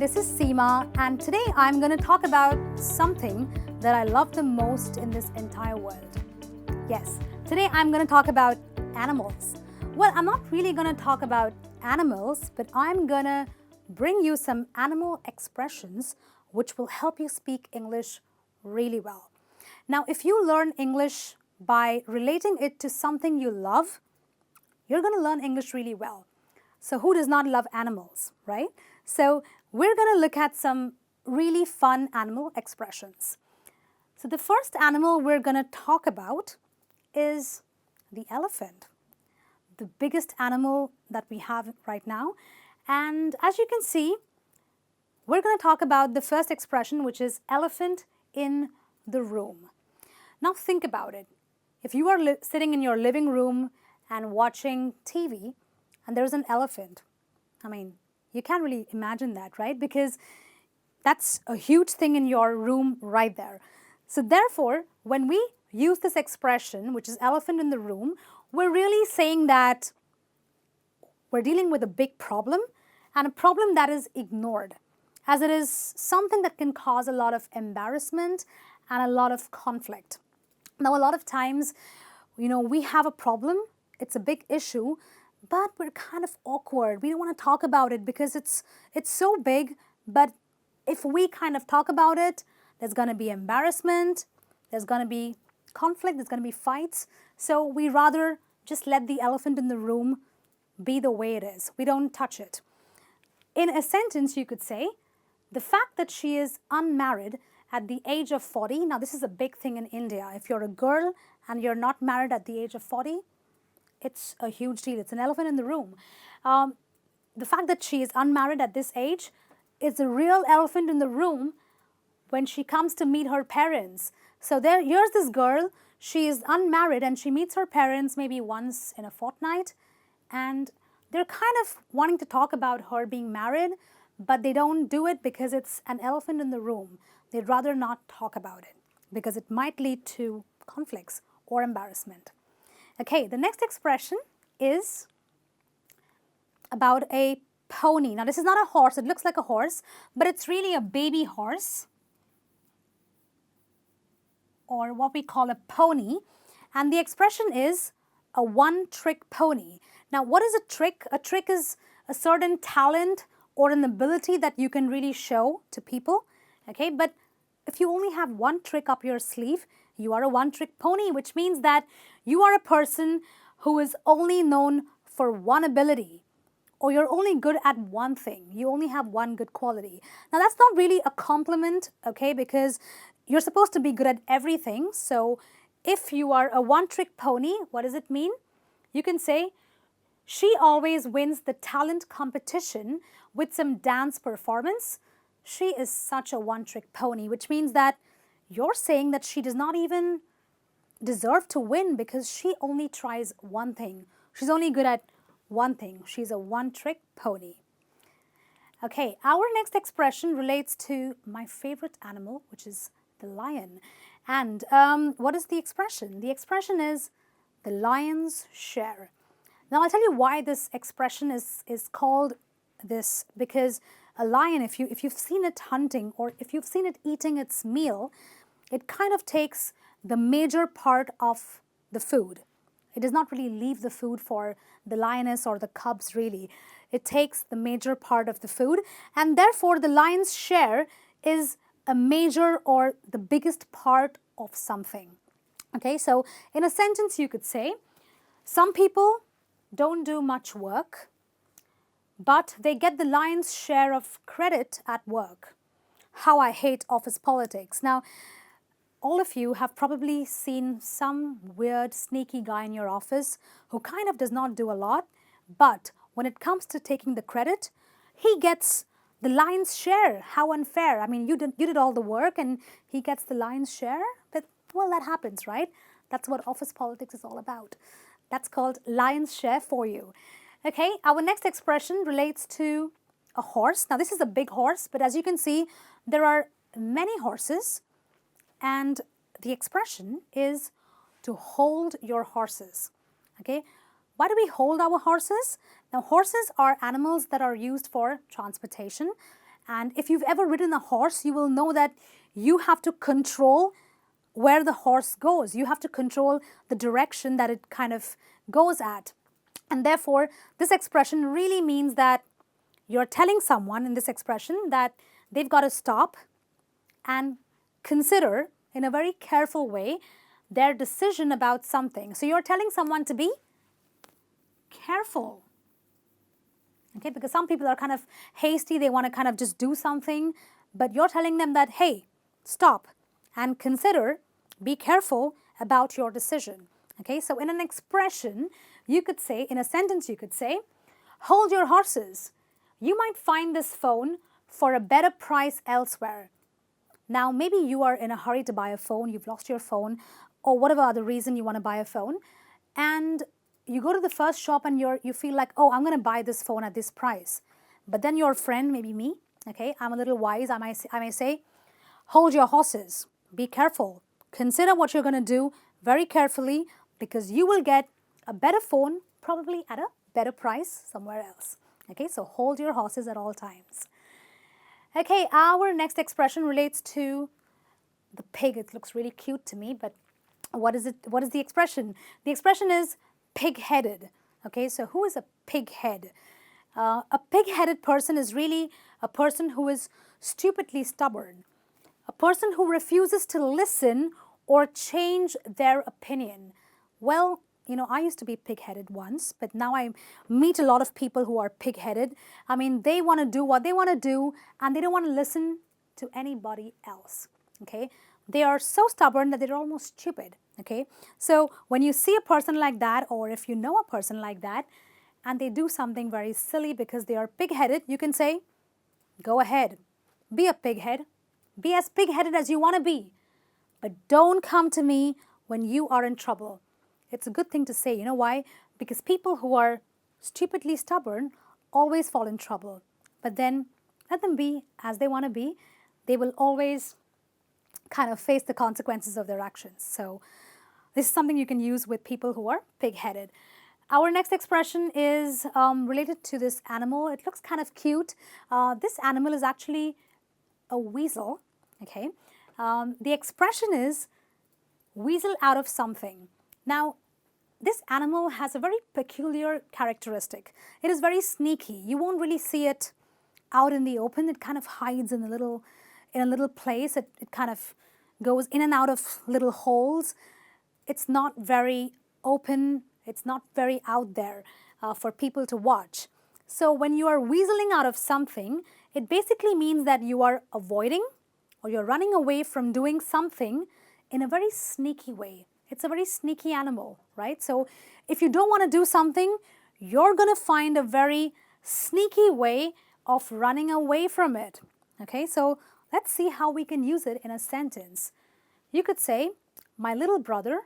this is Ceema, and today I'm going to talk about something that I love the most in this entire world. Yes, today I'm going to talk about animals. Well, I'm not really going to talk about animals, but I'm going to bring you some animal expressions which will help you speak English really well. Now, if you learn English by relating it to something you love, you're going to learn English really well. So who does not love animals, right? So we're going to look at some really fun animal expressions. So the first animal we're going to talk about is the elephant, the biggest animal that we have right now. And as you can see, we're going to talk about the first expression, which is elephant in the room. Now think about it. If you are sitting in your living room and watching TV, and there's an elephant, I mean, you can't really imagine that, right? Because that's a huge thing in your room right there. So therefore, when we use this expression, which is elephant in the room, we're really saying that we're dealing with a big problem and a problem that is ignored, as it is something that can cause a lot of embarrassment and a lot of conflict. Now, a lot of times, we have a problem, it's a big issue, but we're kind of awkward. We don't want to talk about it because it's so big, but if we kind of talk about it, there's going to be embarrassment, there's going to be conflict, there's going to be fights. So we rather just let the elephant in the room be the way it is. We don't touch it. In a sentence, you could say, the fact that she is unmarried at the age of 40, now this is a big thing in India. If you're a girl and you're not married at the age of 40, it's a huge deal. It's an elephant in the room. The fact that she is unmarried at this age is a real elephant in the room when she comes to meet her parents. So here's this girl, she is unmarried and she meets her parents maybe once in a fortnight, and they're kind of wanting to talk about her being married, but they don't do it because it's an elephant in the room. They'd rather not talk about it because it might lead to conflicts or embarrassment. Okay, the next expression is about a pony. Now, this is not a horse. It looks like a horse, but it's really a baby horse, or what we call a pony. And the expression is a one-trick pony. Now, what is a trick? A trick is a certain talent or an ability that you can really show to people. Okay, but if you only have one trick up your sleeve, you are a one-trick pony, which means that you are a person who is only known for one ability, or you're only good at one thing. You only have one good quality. Now, that's not really a compliment, okay, because you're supposed to be good at everything. So if you are a one-trick pony, what does it mean? You can say, she always wins the talent competition with some dance performance. She is such a one-trick pony, which means that you're saying that she does not even deserve to win because she only tries one thing. She's only good at one thing. She's a one-trick pony. Okay, our next expression relates to my favorite animal, which is the lion. And what is the expression? The expression is the lion's share. Now, I'll tell you why this expression is called this, because a lion, if you've seen it hunting or if you've seen it eating its meal, it kind of takes the major part of the food. It does not really leave the food for the lioness or the cubs, really. It takes the major part of the food, and therefore the lion's share is a major or the biggest part of something. Okay, so in a sentence you could say, some people don't do much work, but they get the lion's share of credit at work. How I hate office politics. Now, all of you have probably seen some weird, sneaky guy in your office who kind of does not do a lot, but when it comes to taking the credit, he gets the lion's share. How unfair. I mean, you did all the work and he gets the lion's share, but well, that happens, right? That's what office politics is all about. That's called lion's share for you. Okay, our next expression relates to a horse. Now, this is a big horse, but as you can see, there are many horses, and the expression is to hold your horses. Okay, why do we hold our horses? Now, horses are animals that are used for transportation, And if you've ever ridden a horse, you will know that you have to control where the horse goes. You have to control the direction that it kind of goes at. And therefore, this expression really means that you're telling someone in this expression that they've got to stop and consider in a very careful way their decision about something. So you're telling someone to be careful. Okay, because some people are kind of hasty, they want to kind of just do something, but you're telling them that, hey, stop and consider, be careful about your decision. Okay, so in an expression, you could say, in a sentence you could say, hold your horses. You might find this phone for a better price elsewhere. Now, maybe you are in a hurry to buy a phone, you've lost your phone, or whatever other reason you want to buy a phone, and you go to the first shop and you feel like, oh, I'm going to buy this phone at this price. But then your friend, maybe me, okay, I'm a little wise, I may say, hold your horses, be careful, consider what you're going to do very carefully, because you will get a better phone, probably at a better price somewhere else. Okay, so hold your horses at all times. Okay, our next expression relates to the pig. It looks really cute to me, but what is it? What is the expression? The expression is pig-headed. Okay, so who is a pig-head? A pig-headed person is really a person who is stupidly stubborn, a person who refuses to listen or change their opinion. Well, you know, I used to be pig-headed once, but now I meet a lot of people who are pig-headed. I mean, they want to do what they want to do, and they don't want to listen to anybody else. Okay, they are so stubborn that they're almost stupid. Okay, so when you see a person like that, or if you know a person like that, and they do something very silly because they are pig-headed, you can say, go ahead, be a pig-head, be as pig-headed as you want to be, but don't come to me when you are in trouble. It's a good thing to say. You know why? Because people who are stupidly stubborn always fall in trouble. But then let them be as they want to be. They will always kind of face the consequences of their actions. So this is something you can use with people who are pig-headed. Our next expression is related to this animal. It looks kind of cute. This animal is actually a weasel. Okay. The expression is weasel out of something. Now, this animal has a very peculiar characteristic. It is very sneaky. You won't really see it out in the open. It kind of hides in a little place. It kind of goes in and out of little holes. It's not very open. It's not very out there for people to watch. So when you are weaseling out of something, it basically means that you are avoiding or you're running away from doing something in a very sneaky way. It's a very sneaky animal, right? So if you don't want to do something, you're going to find a very sneaky way of running away from it. Okay, so let's see how we can use it in a sentence. You could say, my little brother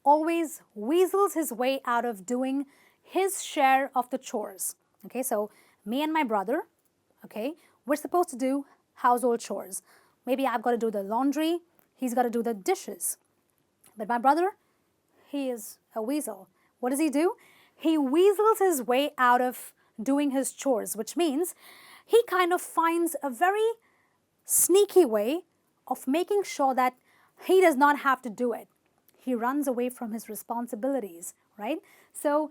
always weasels his way out of doing his share of the chores. Okay, so me and my brother, okay, we're supposed to do household chores. Maybe I've got to do the laundry, he's got to do the dishes. But my brother, he is a weasel. What does he do? He weasels his way out of doing his chores, which means he kind of finds a very sneaky way of making sure that he does not have to do it. He runs away from his responsibilities, right? So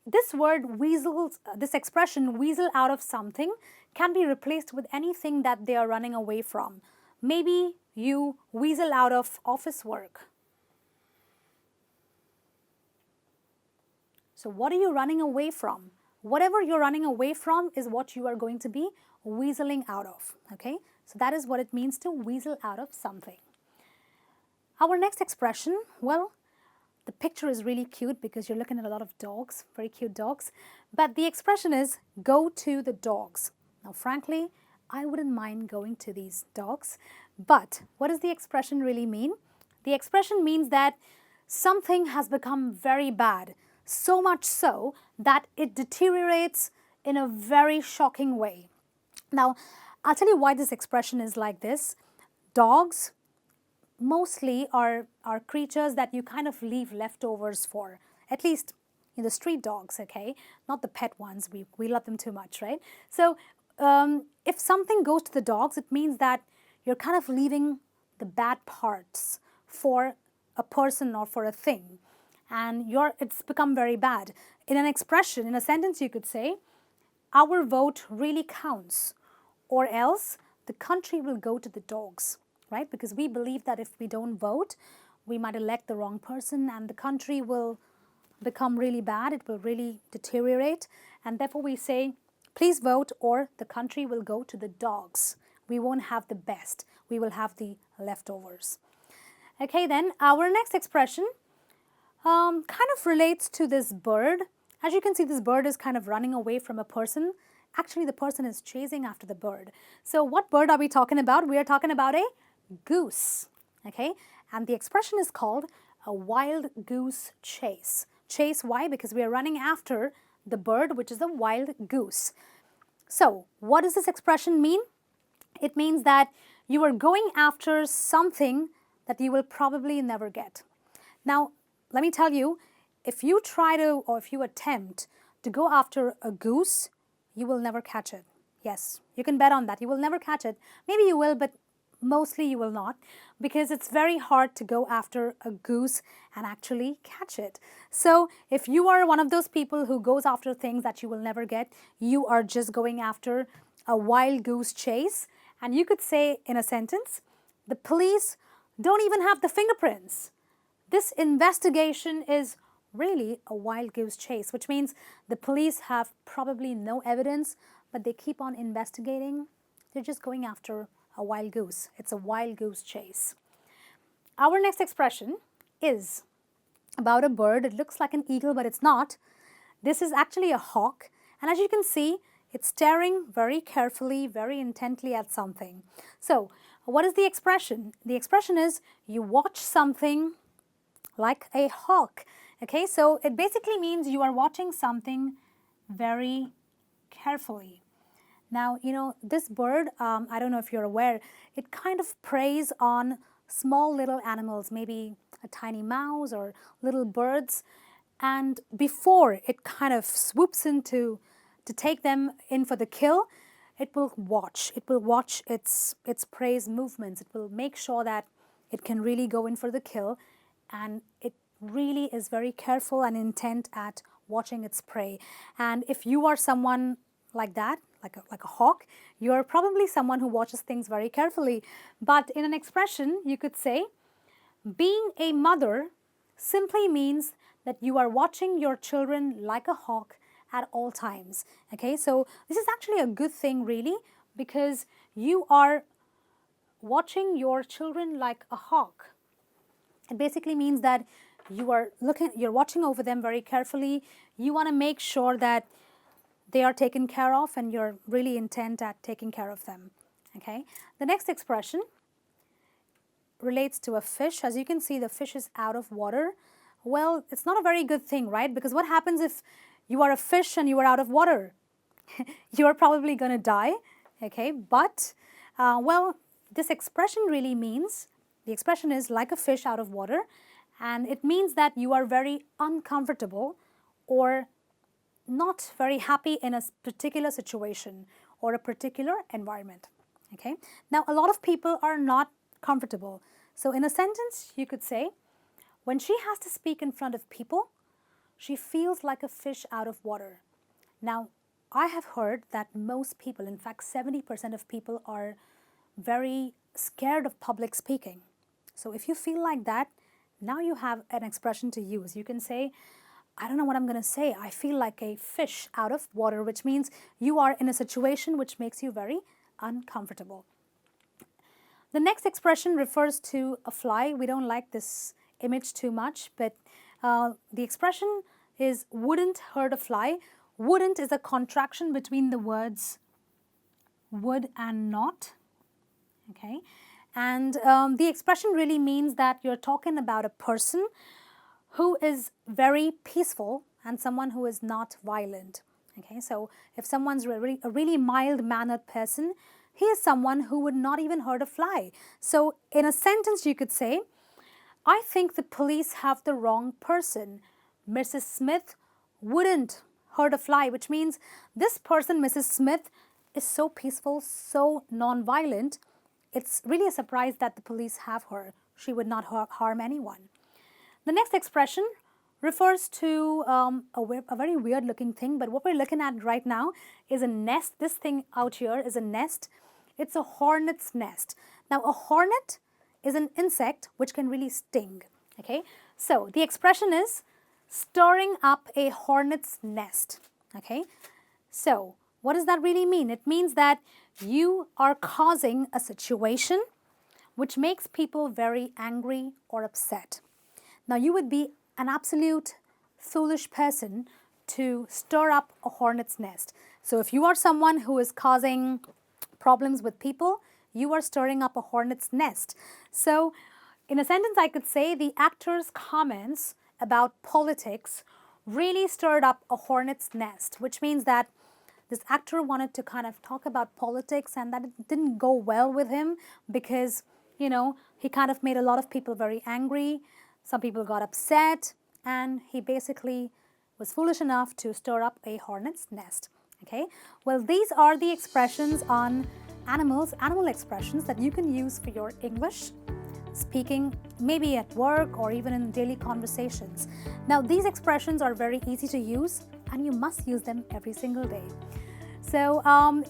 this word weasel, this expression weasel out of something can be replaced with anything that they are running away from. Maybe you weasel out of office work. So what are you running away from? Whatever you're running away from is what you are going to be weaseling out of, okay? So that is what it means to weasel out of something. Our next expression, well, the picture is really cute because you're looking at a lot of dogs, very cute dogs, but the expression is go to the dogs. Now, frankly, I wouldn't mind going to these dogs, but what does the expression really mean? The expression means that something has become very bad, so much so that it deteriorates in a very shocking way. Now, I'll tell you why this expression is like this. Dogs mostly are creatures that you kind of leave leftovers for, at least the street dogs, okay? Not the pet ones, we love them too much, right? So if something goes to the dogs, it means that you're kind of leaving the bad parts for a person or for a thing, and it's become very bad. In an expression, in a sentence, you could say, our vote really counts, or else the country will go to the dogs, right? Because we believe that if we don't vote, we might elect the wrong person and the country will become really bad, it will really deteriorate, and therefore we say, please vote or the country will go to the dogs. We won't have the best, we will have the leftovers. Okay, then our next expression kind of relates to this bird. As you can see, this bird is kind of running away from a person. Actually, the person is chasing after the bird. So what bird are we talking about? We are talking about a goose, okay? And the expression is called a wild goose chase. Chase, why? Because we are running after the bird, which is a wild goose. So what does this expression mean? It means that you are going after something that you will probably never get. Now, let me tell you, if you try to, or if you attempt to go after a goose, you will never catch it. Yes, you can bet on that. You will never catch it. Maybe you will, but mostly you will not, because it's very hard to go after a goose and actually catch it. So if you are one of those people who goes after things that you will never get, you are just going after a wild goose chase. And you could say in a sentence, the police don't even have the fingerprints. This investigation is really a wild goose chase, which means the police have probably no evidence, but they keep on investigating. They're just going after a wild goose. It's a wild goose chase. Our next expression is about a bird. It looks like an eagle, but it's not. This is actually a hawk. And as you can see, it's staring very carefully, very intently at something. So what is the expression? The expression is you watch something like a hawk. Okay, so it basically means you are watching something very carefully. Now, you know, this bird, I don't know if you're aware, it kind of preys on small little animals, maybe a tiny mouse or little birds. And before it kind of swoops in to take them in for the kill, it will watch. It will watch its prey's movements. It will make sure that it can really go in for the kill. And it really is very careful and intent at watching its prey. And if you are someone like that, like a hawk, you're probably someone who watches things very carefully. But in an expression, you could say, being a mother simply means that you are watching your children like a hawk at all times. Okay, so this is actually a good thing, really, because you are watching your children like a hawk. It basically means that you're watching over them very carefully. You want to make sure that they are taken care of and you're really intent at taking care of them. Okay. The next expression relates to a fish. As you can see, the fish is out of water. Well, it's not a very good thing, right? Because what happens if you are a fish and you are out of water? You're probably going to die. Okay. But, well, this expression really means, the expression is like a fish out of water, and it means that you are very uncomfortable or not very happy in a particular situation or a particular environment. Okay. Now, a lot of people are not comfortable. So in a sentence, you could say, when she has to speak in front of people, she feels like a fish out of water. Now, I have heard that most people, in fact 70% of people, are very scared of public speaking. So if you feel like that, now you have an expression to use. You can say, I don't know what I'm going to say. I feel like a fish out of water, which means you are in a situation which makes you very uncomfortable. The next expression refers to a fly. We don't like this image too much, but the expression is wouldn't hurt a fly. Wouldn't is a contraction between the words would and not. Okay. And the expression really means that you're talking about a person who is very peaceful and someone who is not violent. Okay, so if someone's a really mild-mannered person, he is someone who would not even hurt a fly. So in a sentence you could say, I think the police have the wrong person. Mrs. Smith wouldn't hurt a fly, which means this person, Mrs. Smith, is so peaceful, so non-violent, it's really a surprise that the police have her. She would not harm anyone. The next expression refers to a very weird looking thing, but what we're looking at right now is a nest. This thing out here is a nest. It's a hornet's nest. Now, a hornet is an insect which can really sting. Okay, so the expression is stirring up a hornet's nest. Okay, so what does that really mean? It means that you are causing a situation which makes people very angry or upset. Now, you would be an absolute foolish person to stir up a hornet's nest. So if you are someone who is causing problems with people, you are stirring up a hornet's nest. So in a sentence, I could say the actor's comments about politics really stirred up a hornet's nest, which means that this actor wanted to kind of talk about politics and that it didn't go well with him because, you know, he kind of made a lot of people very angry. Some people got upset, and he basically was foolish enough to stir up a hornet's nest. Okay, well, these are the expressions on animals, animal expressions that you can use for your English speaking, maybe at work or even in daily conversations. Now, these expressions are very easy to use, and you must use them every single day. So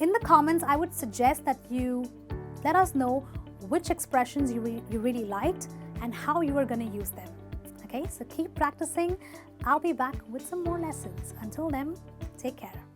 in the comments, I would suggest that you let us know which expressions you really liked and how you are going to use them. Okay, so keep practicing. I'll be back with some more lessons. Until then, take care.